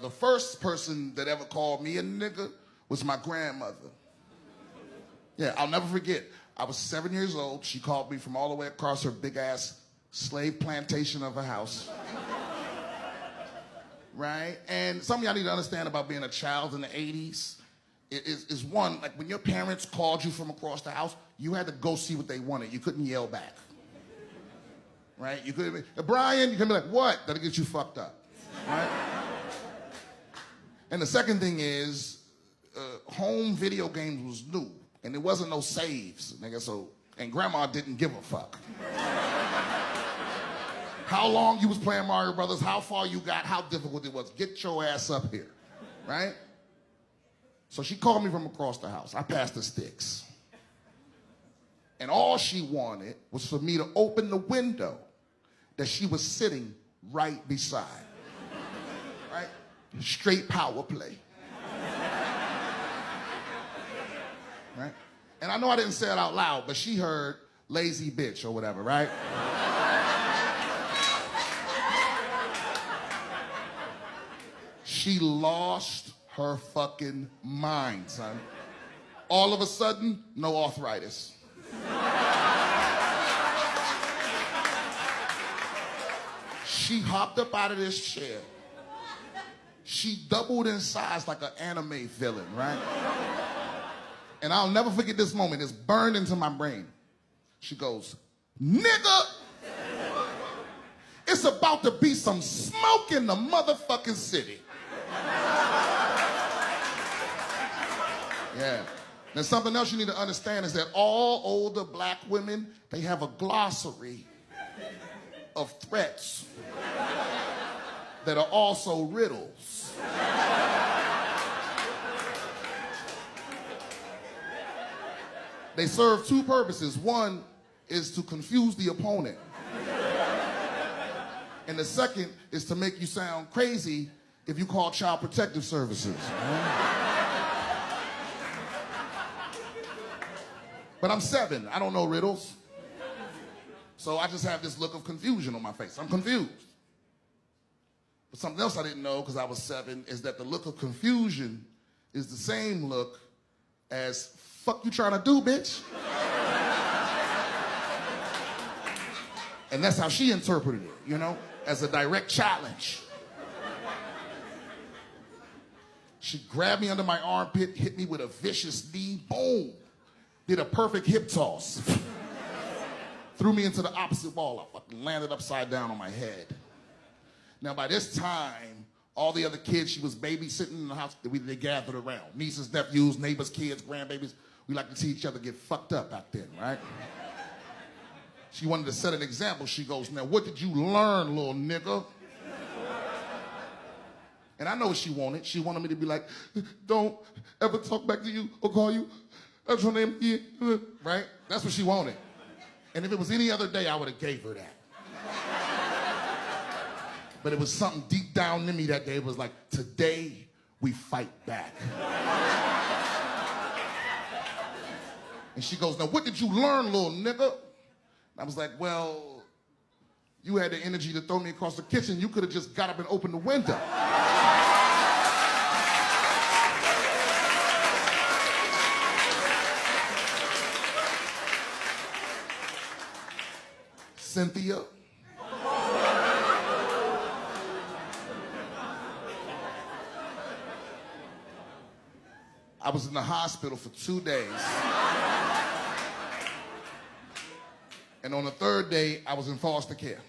the first person that ever called me a nigga was my grandmother. Yeah, I'll never forget. I was 7 years old. She called me from all the way across her big-ass slave plantation of a house. Right? And some of y'all need to understand about being a child in the 80s. Is one, like when your parents called you from across the house, you had to go see what they wanted. You couldn't yell back. Right? You couldn't be, Brian, you couldn't be like, what? That'll get you fucked up. Right? And the second thing is, home video games was new. And there wasn't no saves, nigga, so, and grandma didn't give a fuck. How long you was playing Mario Brothers, how far you got, how difficult it was. Get your ass up here, right? So she called me from across the house. I passed the sticks. And all she wanted was for me to open the window that she was sitting right beside, right? Straight power play. Right? And I know I didn't say it out loud, but she heard lazy bitch or whatever, right? She lost her fucking mind, son. All of a sudden, no arthritis. She hopped up out of this chair. She doubled in size like an anime villain, right? And I'll never forget this moment. It's burned into my brain. She goes, nigga, it's about to be some smoke in the motherfucking city. Yeah. Now something else you need to understand is that all older black women, they have a glossary of threats that are also riddles. They serve two purposes. One is to confuse the opponent. And the second is to make you sound crazy if you call Child Protective Services. But I'm 7, I don't know riddles. So I just have this look of confusion on my face. I'm confused. But something else I didn't know because I was 7 is that the look of confusion is the same look as fuck you trying to do, bitch? And that's how she interpreted it, you know, as a direct challenge. She grabbed me under my armpit, hit me with a vicious knee, boom. Did a perfect hip toss. Threw me into the opposite wall. I fucking landed upside down on my head. Now by this time, all the other kids she was babysitting in the house, they gathered around. Nieces, nephews, neighbors, kids, grandbabies. We like to see each other get fucked up back then, right? She wanted to set an example. She goes, now what did you learn, little nigga? And I know what she wanted. She wanted me to be like, don't ever talk back to you or call you. That's your name, yeah. Right? That's what she wanted. And if it was any other day, I would have gave her that. But it was something deep down in me that day. It was like, today we fight back. And she goes, now what did you learn, little nigga? And I was like, well, you had the energy to throw me across the kitchen. You could have just got up and opened the window. Cynthia. I was in the hospital for 2 days. And on the third day, I was in foster care.